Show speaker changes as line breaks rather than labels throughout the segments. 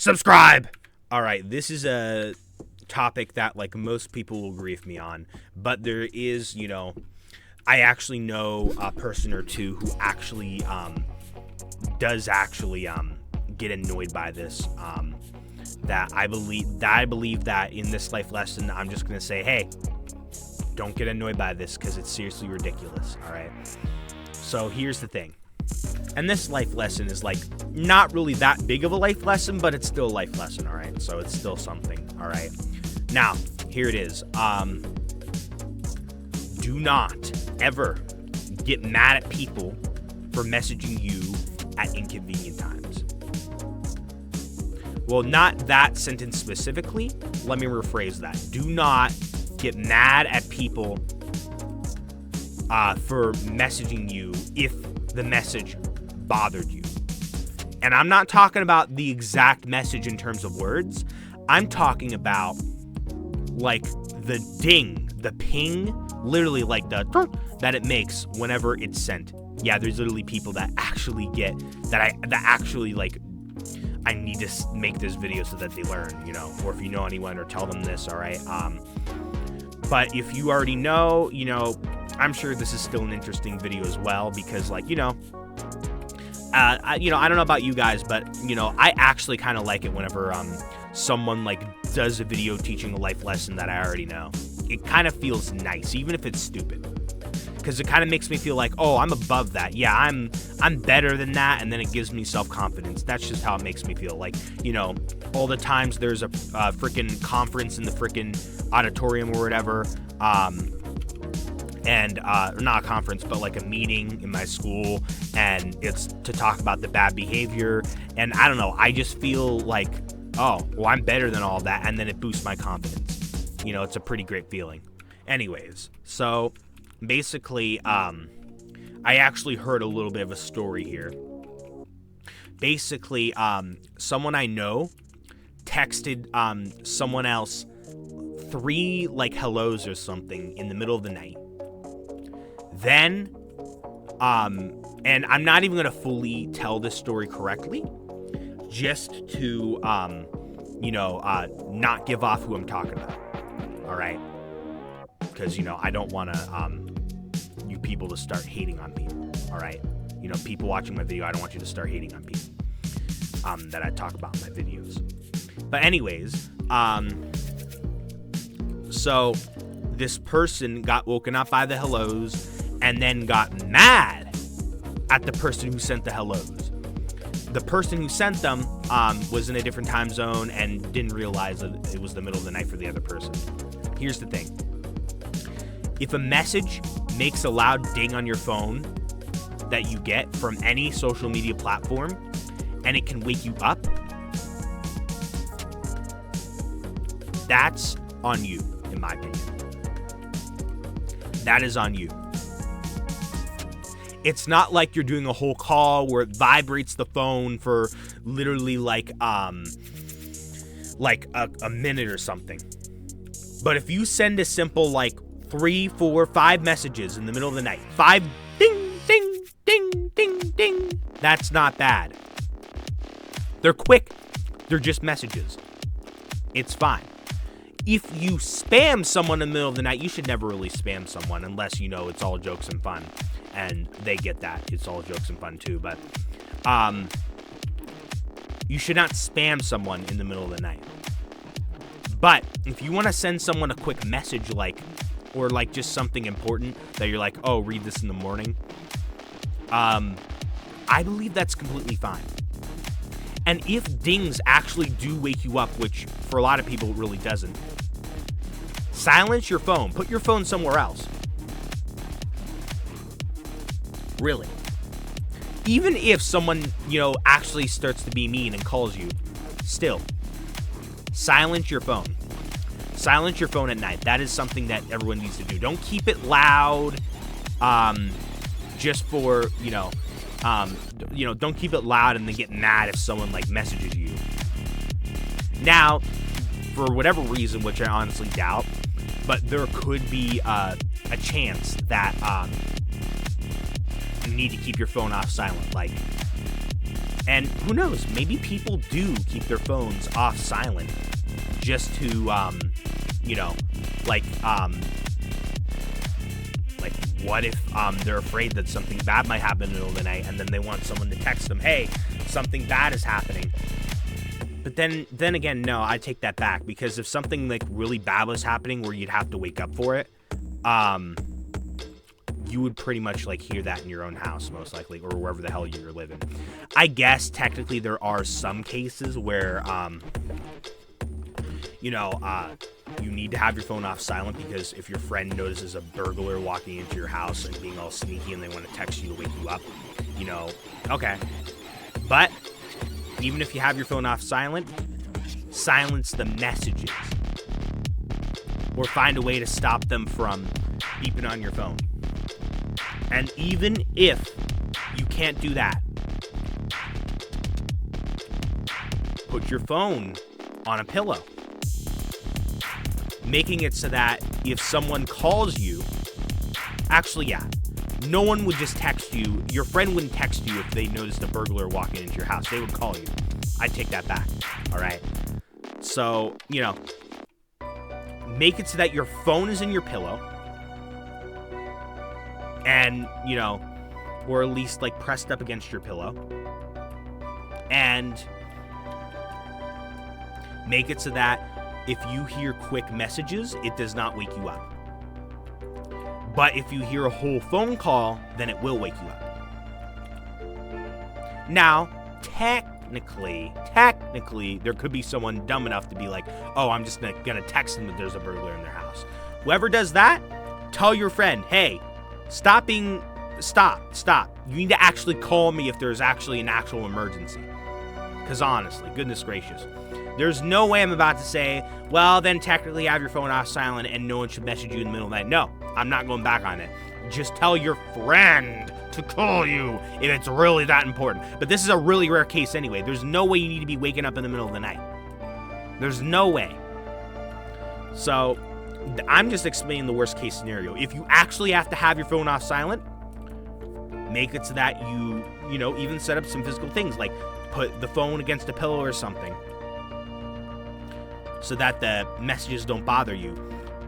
subscribe. All right, this is a topic that like most people will agree with me on, but there is, I actually know a person or two who actually does actually get annoyed by this. That I believe that in this life lesson, I'm just gonna say, hey, don't get annoyed by this because it's seriously ridiculous. All right. So here's the thing, and this life lesson is like not really that big of a life lesson, but it's still a life lesson. All right. So it's still something. All right. Now here it is. Do not ever get mad at people for messaging you at inconvenient times. Well, not that sentence specifically. Let me rephrase that. Do not get mad at people for messaging you if the message bothered you. And I'm not talking about the exact message in terms of words. I'm talking about like the ding, the ping, literally like the that it makes whenever it's sent. Yeah, there's literally people that actually get that actually like, I need to make this video so that they learn, or if you know anyone, or tell them this, all right? But if you already know, I'm sure this is still an interesting video as well, because like, I don't know about you guys, but, I actually kind of like it whenever someone like does a video teaching a life lesson that I already know. It kind of feels nice, even if it's stupid. Because it kind of makes me feel like, oh, I'm above that. Yeah, I'm better than that, and then it gives me self-confidence. That's just how it makes me feel. Like, all the times there's a freaking conference in the freaking auditorium or whatever, and not a conference, but like a meeting in my school, and it's to talk about the bad behavior, and I don't know, I just feel like, oh, well, I'm better than all that, and then it boosts my confidence. It's a pretty great feeling. Anyways, so basically, I actually heard a little bit of a story here. Basically, someone I know texted someone else 3 like hellos or something in the middle of the night. Then, and I'm not even gonna fully tell this story correctly, just to not give off who I'm talking about. All right. Because, I don't want to, you people to start hating on people, all right? People watching my video, I don't want you to start hating on people that I talk about in my videos. But anyways, so this person got woken up by the hellos and then got mad at the person who sent the hellos. The person who sent them was in a different time zone and didn't realize that it was the middle of the night for the other person. Here's the thing. If a message makes a loud ding on your phone that you get from any social media platform, and it can wake you up, that's on you, in my opinion. That is on you. It's not like you're doing a whole call where it vibrates the phone for literally like a minute or something. But if you send a simple like 3, 4, 5 messages in the middle of the night, 5 ding, ding, ding, ding, ding, that's not bad. They're quick. They're just messages. It's fine. If you spam someone in the middle of the night, you should never really spam someone unless it's all jokes and fun. And they get that. It's all jokes and fun too. But you should not spam someone in the middle of the night. But if you want to send someone a quick message or just something important that you're like, oh, read this in the morning, I believe that's completely fine. And if dings actually do wake you up, which for a lot of people it really doesn't, silence your phone. Put your phone somewhere else. Really. Even if someone, actually starts to be mean and calls you, still, silence your phone. Silence your phone at night. That is something that everyone needs to do. Don't keep it loud, just for, don't keep it loud and then get mad if someone messages you. Now, for whatever reason, which I honestly doubt, but there could be a chance that you need to keep your phone off silent. And who knows, maybe people do keep their phones off silent just to, you know, like what if they're afraid that something bad might happen in the middle of the night, and then they want someone to text them, hey, something bad is happening. But then again, no, I take that back, because if something like really bad was happening where you'd have to wake up for it, you would pretty much like hear that in your own house, most likely, or wherever the hell you're living. I guess technically there are some cases where, you need to have your phone off silent, because if your friend notices a burglar walking into your house and being all sneaky and they want to text you to wake you up, okay. But even if you have your phone off silent, silence the messages, or find a way to stop them from beeping on your phone. And even if you can't do that, put your phone on a pillow, making it so that if someone calls you, no one would just text you. Your friend wouldn't text you if they noticed a burglar walking into your house. They would call you. I take that back. All right. So, make it so that your phone is in your pillow, and, or at least like pressed up against your pillow, and make it so that if you hear quick messages, it does not wake you up. But if you hear a whole phone call, then it will wake you up. Now, technically, there could be someone dumb enough to be like, oh, I'm just gonna text them that there's a burglar in their house. Whoever does that, tell your friend, hey, stop. You need to actually call me if there's actually an actual emergency. Because honestly, goodness gracious, there's no way I'm about to say, well, then technically have your phone off silent and no one should message you in the middle of the night. No, I'm not going back on it. Just tell your friend to call you if it's really that important. But this is a really rare case anyway. There's no way you need to be waking up in the middle of the night. There's no way. So I'm just explaining the worst case scenario. If you actually have to have your phone off silent, make it so that you even set up some physical things, like put the phone against a pillow or something, so that the messages don't bother you.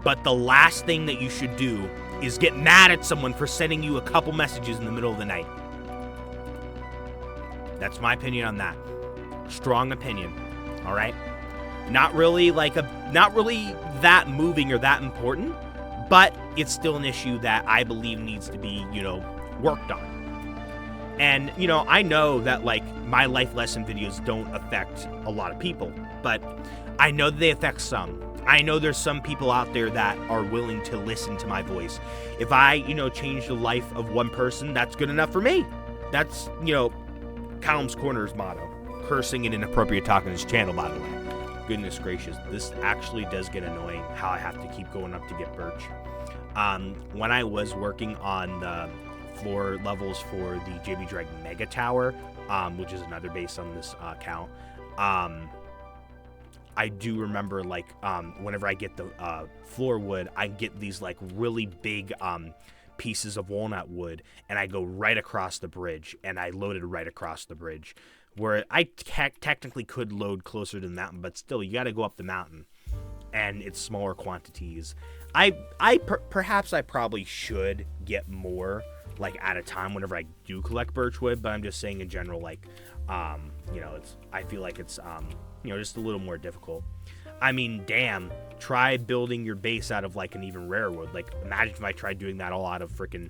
But the last thing that you should do is get mad at someone for sending you a couple messages in the middle of the night. That's my opinion on that. Strong opinion. All right? Not really that moving or that important, but it's still an issue that I believe needs to be, worked on. And, I know that, my life lesson videos don't affect a lot of people, but I know that they affect some. I know there's some people out there that are willing to listen to my voice. If I, change the life of one person, that's good enough for me. That's, Callum's Corner's motto. Cursing and inappropriate talk on his channel, by the way. Goodness gracious, this actually does get annoying, how I have to keep going up to get birch. When I was working on the floor levels for the JB Drag Mega Tower, which is another base on this account, I do remember, whenever I get the floor wood, I get these, really big pieces of walnut wood, and I go right across the bridge, and I loaded right across the bridge, where I technically could load closer to the mountain, but still, you got to go up the mountain, and it's smaller quantities. Perhaps I probably should get more, at a time whenever I do collect birchwood, but I'm just saying in general, I feel like it's, just a little more difficult. I mean, damn, try building your base out of, an even rarer wood. Imagine if I tried doing that all out of freaking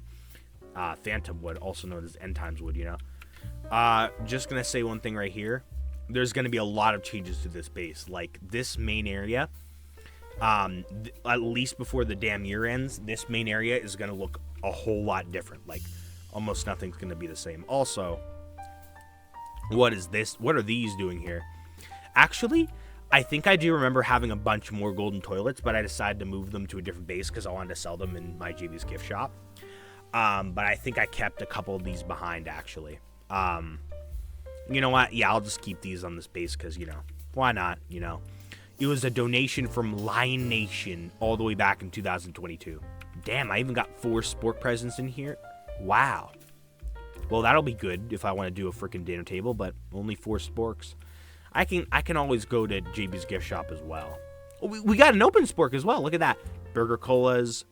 phantom wood, also known as end times wood, Just gonna say one thing right here. There's gonna be a lot of changes to this base. This main area, at least before the damn year ends, this main area is gonna look a whole lot different. Almost nothing's gonna be the same. Also, what is this? What are these doing here? Actually, I think I do remember having a bunch more golden toilets, but I decided to move them to a different base because I wanted to sell them in my JB's gift shop. But I think I kept a couple of these behind, actually. You know what? Yeah, I'll just keep these on this base because, why not? It was a donation from Lion Nation all the way back in 2022. Damn, I even got 4 sport presents in here. Wow. Well, that'll be good if I want to do a freaking dinner table, but only 4 sporks. I can always go to JB's gift shop as well. We got an open spork as well. Look at that. Burger Colas.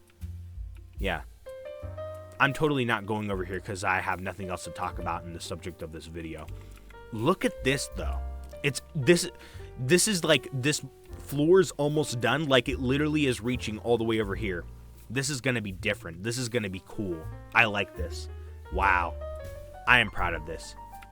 Yeah. I'm totally not going over here because I have nothing else to talk about in the subject of this video. Look at this, though. This is like, this floor is almost done. Like, it literally is reaching all the way over here. This is going to be different. This is going to be cool. I like this. Wow. I am proud of this.